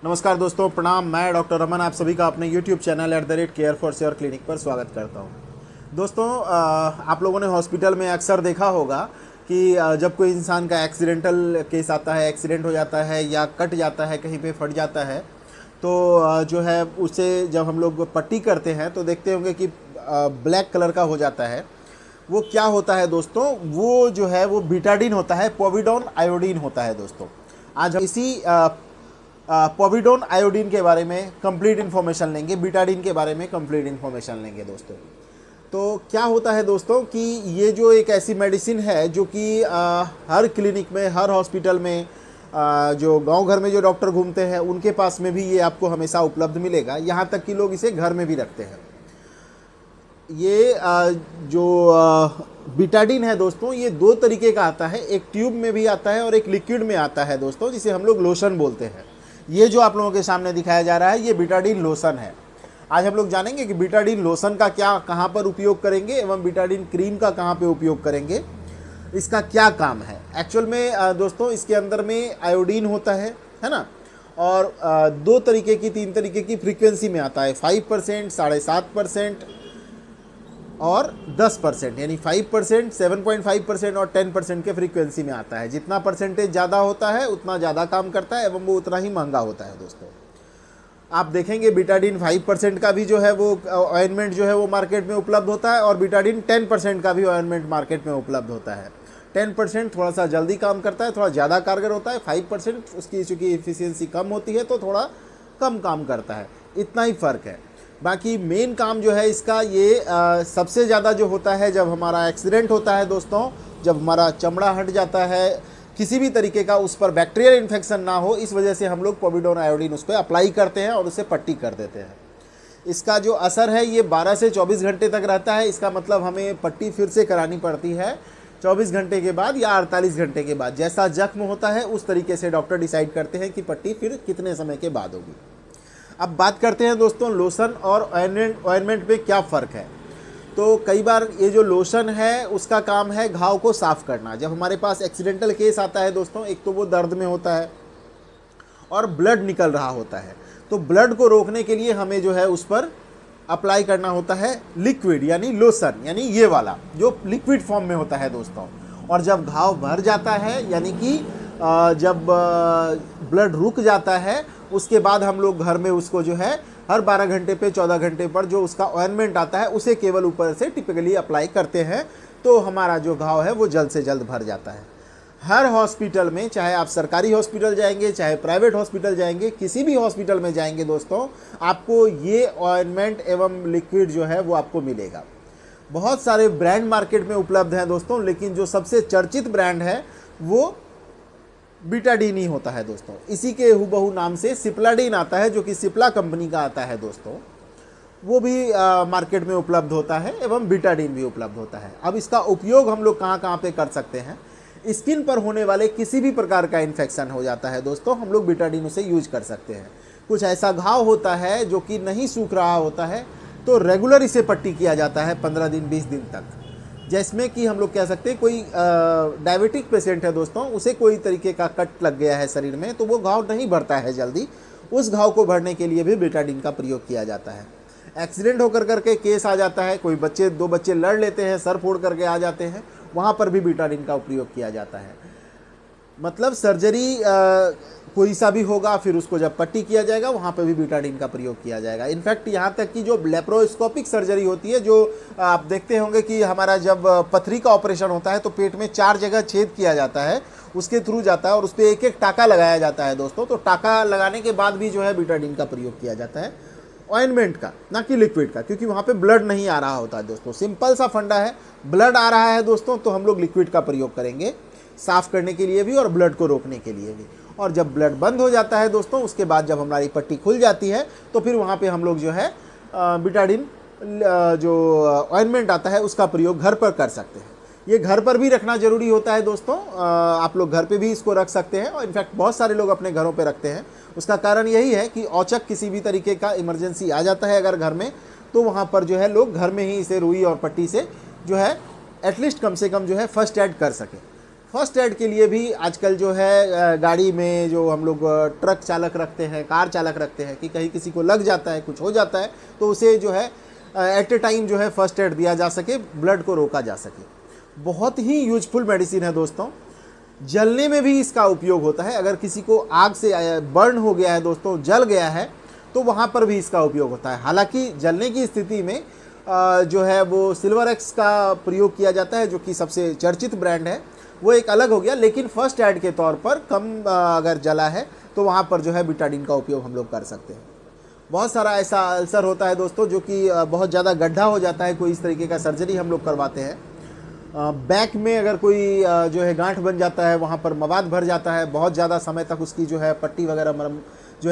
नमस्कार दोस्तों, प्रणाम। मैं डॉक्टर रमन आप सभी का अपने YouTube channel @care for sure clinic पर स्वागत करता हूं। दोस्तों, आप लोगों ने हॉस्पिटल में अक्सर देखा होगा कि जब कोई इंसान का एक्सीडेंटल केस आता है, एक्सीडेंट हो जाता है या कट जाता है, कहीं पे फट जाता है, तो जो है उसे जब हम लोग पट्टी करते हैं तो देखते होंगे कि ब्लैक कलर का हो जाता है। वो क्या होता है दोस्तों? वो जो है वो बीटाडीन होता है, पोविडोन आयोडीन होता है दोस्तों। आज हम इसी पोविडोन आयोडीन के बारे में कंप्लीट इन्फॉर्मेशन लेंगे, बीटाडीन के बारे में कंप्लीट इन्फॉर्मेशन लेंगे दोस्तों। तो क्या होता है दोस्तों कि ये जो एक ऐसी मेडिसिन है जो कि हर क्लिनिक में, हर हॉस्पिटल में, जो गांव घर में जो डॉक्टर घूमते हैं उनके पास में भी ये आपको हमेशा उपलब्ध मिलेगा। यहाँ तक कि लोग इसे घर में भी रखते हैं। ये जो बीटाडीन है दोस्तों, ये दो तरीके का आता है। एक ट्यूब में भी आता है और एक लिक्विड में आता है दोस्तों, जिसे हम लोग लोशन बोलते हैं। ये जो आप लोगों के सामने दिखाया जा रहा है ये बीटाडीन लोशन है। आज हम लोग जानेंगे कि बीटाडीन लोशन का कहाँ पर उपयोग करेंगे एवं बीटाडीन क्रीम का कहाँ पे उपयोग करेंगे, इसका क्या काम है। एक्चुअल में दोस्तों इसके अंदर में आयोडीन होता है ना, और दो तरीके की, तीन तरीके की फ्रीक्वेंसी में आता है। 5%, 7.5% और 10%, यानी 5%, 7.5% और 10% के फ्रीक्वेंसी में आता है। जितना परसेंटेज ज़्यादा होता है उतना ज़्यादा काम करता है एवं वो उतना ही महंगा होता है दोस्तों। आप देखेंगे बीटाडीन 5% का भी जो है वो ऑइंटमेंट जो है वो मार्केट में उपलब्ध होता है, और बीटाडीन 10% का भी ऑइंटमेंट मार्केट में उपलब्ध होता है। 10% थोड़ा सा जल्दी काम करता है, थोड़ा ज़्यादा कारगर होता है। 5% उसकी चूँकि एफिशिएंसी कम होती है तो थोड़ा कम काम करता है। इतना ही फ़र्क है। बाकी मेन काम जो है इसका ये सबसे ज़्यादा जो होता है जब हमारा एक्सीडेंट होता है दोस्तों, जब हमारा चमड़ा हट जाता है किसी भी तरीके का, उस पर बैक्टीरियल इन्फेक्शन ना हो, इस वजह से हम लोग पोविडोन आयोडीन उस पर अप्लाई करते हैं और उसे पट्टी कर देते हैं। इसका जो असर है ये 12 से 24 घंटे तक रहता है। इसका मतलब हमें पट्टी फिर से करानी पड़ती है 24 घंटे के बाद या 48 घंटे के बाद। जैसा जख्म होता है उस तरीके से डॉक्टर डिसाइड करते हैं कि पट्टी फिर कितने समय के बाद होगी। अब बात करते हैं दोस्तों लोशन और ऑइंटमेंट में क्या फ़र्क है। तो कई बार ये जो लोशन है उसका काम है घाव को साफ़ करना। जब हमारे पास एक्सीडेंटल केस आता है दोस्तों, एक तो वो दर्द में होता है और ब्लड निकल रहा होता है, तो ब्लड को रोकने के लिए हमें जो है उस पर अप्लाई करना होता है लिक्विड, यानी लोशन, यानी ये वाला जो लिक्विड फॉर्म में होता है दोस्तों। और जब घाव भर जाता है, यानी कि जब ब्लड रुक जाता है, उसके बाद हम लोग घर में उसको जो है हर 12 घंटे पे 14 घंटे पर जो उसका ऑइंटमेंट आता है उसे केवल ऊपर से टिपिकली अप्लाई करते हैं, तो हमारा जो घाव है वो जल्द से जल्द भर जाता है। हर हॉस्पिटल में, चाहे आप सरकारी हॉस्पिटल जाएंगे, चाहे प्राइवेट हॉस्पिटल जाएंगे, किसी भी हॉस्पिटल में जाएंगे दोस्तों, आपको ये ऑइंटमेंट एवं लिक्विड जो है वो आपको मिलेगा। बहुत सारे ब्रांड मार्केट में उपलब्ध हैं दोस्तों, लेकिन जो सबसे चर्चित ब्रांड है वो बीटाडीन ही होता है दोस्तों। इसी के हूबहू नाम से सिप्लाडीन आता है, जो कि सिप्ला कंपनी का आता है दोस्तों। वो भी मार्केट में उपलब्ध होता है एवं बीटाडीन भी उपलब्ध होता है। अब इसका उपयोग हम लोग कहाँ कहाँ पे कर सकते हैं। स्किन पर होने वाले किसी भी प्रकार का इन्फेक्शन हो जाता है दोस्तों, हम लोग बीटाडीन उसे यूज कर सकते हैं। कुछ ऐसा घाव होता है जो कि नहीं सूख रहा होता है, तो रेगुलर इसे पट्टी किया जाता है 15 दिन 20 दिन तक। जिसमें कि हम लोग कह सकते हैं कोई डायबिटिक पेशेंट है दोस्तों, उसे कोई तरीके का कट लग गया है शरीर में, तो वो घाव नहीं भरता है जल्दी, उस घाव को भरने के लिए भी बीटाडीन का प्रयोग किया जाता है। एक्सीडेंट होकर करके केस आ जाता है, कोई बच्चे, दो बच्चे लड़ लेते हैं, सर फोड़ करके आ जाते हैं, वहाँ पर भी बीटाडीन का प्रयोग किया जाता है। मतलब सर्जरी कोई सा भी होगा, फिर उसको जब पट्टी किया जाएगा वहाँ पे भी बीटाडीन का प्रयोग किया जाएगा। इनफैक्ट यहाँ तक कि जो लेप्रोस्कोपिक सर्जरी होती है, जो आप देखते होंगे कि हमारा जब पथरी का ऑपरेशन होता है तो पेट में 4 जगह छेद किया जाता है, उसके थ्रू जाता है और उस पर एक एक टाका लगाया जाता है दोस्तों। तो टाका लगाने के बाद भी जो है बीटाडीन का प्रयोग किया जाता है, ऑइंटमेंट का, ना कि लिक्विड का, क्योंकि वहाँ पे ब्लड नहीं आ रहा होता है दोस्तों। सिंपल सा फंडा है, ब्लड आ रहा है दोस्तों तो हम लोग लिक्विड का प्रयोग करेंगे, साफ़ करने के लिए भी और ब्लड को रोकने के लिए भी। और जब ब्लड बंद हो जाता है दोस्तों, उसके बाद जब हमारी पट्टी खुल जाती है तो फिर वहाँ पे हम लोग जो है बीटाडीन जो ऑइंटमेंट आता है उसका प्रयोग घर पर कर सकते हैं। ये घर पर भी रखना ज़रूरी होता है दोस्तों। आप लोग घर पे भी इसको रख सकते हैं, और इनफैक्ट बहुत सारे लोग अपने घरों पे रखते हैं। उसका कारण यही है कि औचक किसी भी तरीके का इमरजेंसी आ जाता है अगर घर में, तो वहाँ पर जो है लोग घर में ही इसे रुई और पट्टी से जो है एटलीस्ट कम से कम जो है फर्स्ट एड कर सकें। फर्स्ट एड के लिए भी आजकल जो है गाड़ी में जो हम लोग ट्रक चालक रखते हैं, कार चालक रखते हैं कि कहीं किसी को लग जाता है, कुछ हो जाता है तो उसे जो है एट ए टाइम जो है फर्स्ट एड दिया जा सके, ब्लड को रोका जा सके। बहुत ही यूजफुल मेडिसिन है दोस्तों। जलने में भी इसका उपयोग होता है। अगर किसी को आग से बर्न हो गया है दोस्तों, जल गया है, तो वहाँ पर भी इसका उपयोग होता है। हालांकि जलने की स्थिति में जो है वो सिल्वर एक्स का प्रयोग किया जाता है, जो कि सबसे चर्चित ब्रांड है, वो एक अलग हो गया। लेकिन फर्स्ट एड के तौर पर कम अगर जला है तो वहाँ पर जो है बीटाडीन का उपयोग हम लोग कर सकते हैं। बहुत सारा ऐसा अल्सर होता है दोस्तों जो कि बहुत ज़्यादा गड्ढा हो जाता है, कोई इस तरीके का सर्जरी हम लोग करवाते हैं। बैक में अगर कोई जो है गांठ बन जाता है, वहाँ पर मवाद भर जाता है, बहुत ज़्यादा समय तक उसकी जो है पट्टी वगैरह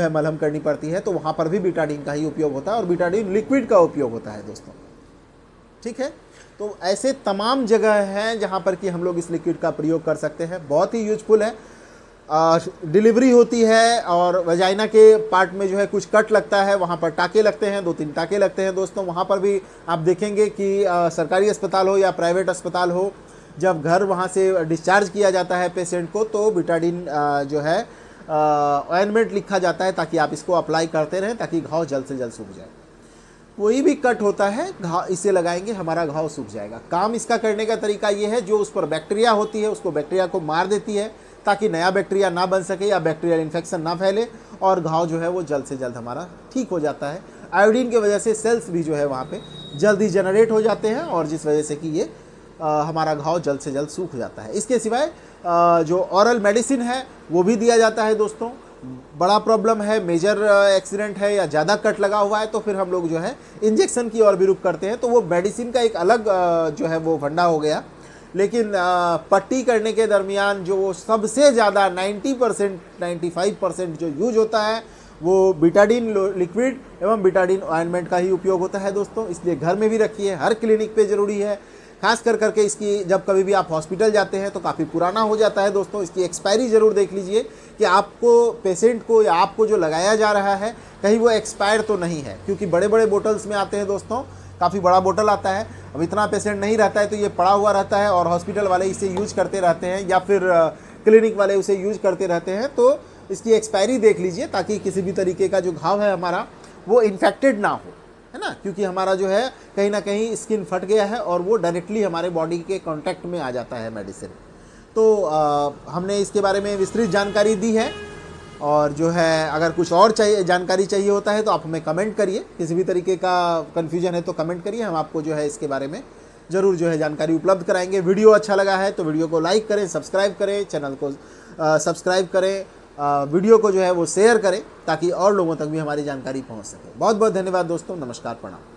मलहम करनी पड़ती है, तो वहाँ पर भी बीटाडीन का ही उपयोग होता है और बीटाडीन लिक्विड का उपयोग होता है दोस्तों। ठीक है, तो ऐसे तमाम जगह हैं जहाँ पर कि हम लोग इस लिक्विड का प्रयोग कर सकते हैं। बहुत ही यूजफुल है। डिलीवरी होती है और वजाइना के पार्ट में जो है कुछ कट लगता है, वहाँ पर टाके लगते हैं, 2-3 टाके लगते हैं दोस्तों। वहाँ पर भी आप देखेंगे कि सरकारी अस्पताल हो या प्राइवेट अस्पताल हो, जब घर वहाँ से डिस्चार्ज किया जाता है पेशेंट को, तो बीटाडीन जो है ऑइंटमेंट लिखा जाता है ताकि आप इसको अप्लाई करते रहें ताकि घाव जल्द से जल्द सूख जाए। कोई भी कट होता है, घाव इसे लगाएंगे, हमारा घाव सूख जाएगा। काम इसका करने का तरीका ये है, जो उस पर बैक्टीरिया होती है उसको बैक्टीरिया को मार देती है ताकि नया बैक्टीरिया ना बन सके या बैक्टीरियल इन्फेक्शन ना फैले, और घाव जो है वो जल्द से जल्द हमारा ठीक हो जाता है। आयोडीन की वजह से सेल्स भी जो है वहाँ पे जल्दी जनरेट हो जाते हैं और जिस वजह से कि ये हमारा घाव जल्द से जल्द सूख जाता है। इसके सिवाय जो ऑरल मेडिसिन है वो भी दिया जाता है दोस्तों। बड़ा प्रॉब्लम है, मेजर एक्सीडेंट है या ज़्यादा कट लगा हुआ है, तो फिर हम लोग जो है इंजेक्शन की ओर भी रुख करते हैं, तो वो मेडिसिन का एक अलग जो है वो फंडा हो गया। लेकिन पट्टी करने के दरमियान जो सबसे ज़्यादा 90% 95% जो यूज होता है वो बीटाडीन लिक्विड एवं बीटाडीन ऑइंटमेंट का ही उपयोग होता है दोस्तों। इसलिए घर में भी रखिए, हर क्लिनिक पे ज़रूरी है। खास कर करके इसकी जब कभी भी आप हॉस्पिटल जाते हैं तो काफ़ी पुराना हो जाता है दोस्तों। इसकी एक्सपायरी ज़रूर देख लीजिए कि आपको पेशेंट को या आपको जो लगाया जा रहा है कहीं वो एक्सपायर तो नहीं है, क्योंकि बड़े बड़े बोटल्स में आते हैं दोस्तों, काफ़ी बड़ा बोतल आता है। अब इतना पेशेंट नहीं रहता है तो ये पड़ा हुआ रहता है और हॉस्पिटल वाले इसे यूज करते रहते हैं या फिर क्लिनिक वाले उसे यूज करते रहते हैं। तो इसकी एक्सपायरी देख लीजिए ताकि किसी भी तरीके का जो घाव है हमारा वो इन्फेक्टेड ना हो, है ना, क्योंकि हमारा जो है कहीं ना कहीं स्किन फट गया है और वो डायरेक्टली हमारे बॉडी के कांटेक्ट में आ जाता है मेडिसिन। तो हमने इसके बारे में विस्तृत जानकारी दी है, और जो है अगर कुछ और जानकारी चाहिए होता है तो आप हमें कमेंट करिए। किसी भी तरीके का कन्फ्यूजन है तो कमेंट करिए, हम आपको जो है इसके बारे में ज़रूर जो है जानकारी उपलब्ध कराएंगे। वीडियो अच्छा लगा है तो वीडियो को लाइक करें, सब्सक्राइब करें, चैनल को सब्सक्राइब करें, वीडियो को जो है वो शेयर करें ताकि और लोगों तक भी हमारी जानकारी पहुंच सके। बहुत बहुत धन्यवाद दोस्तों, नमस्कार, प्रणाम।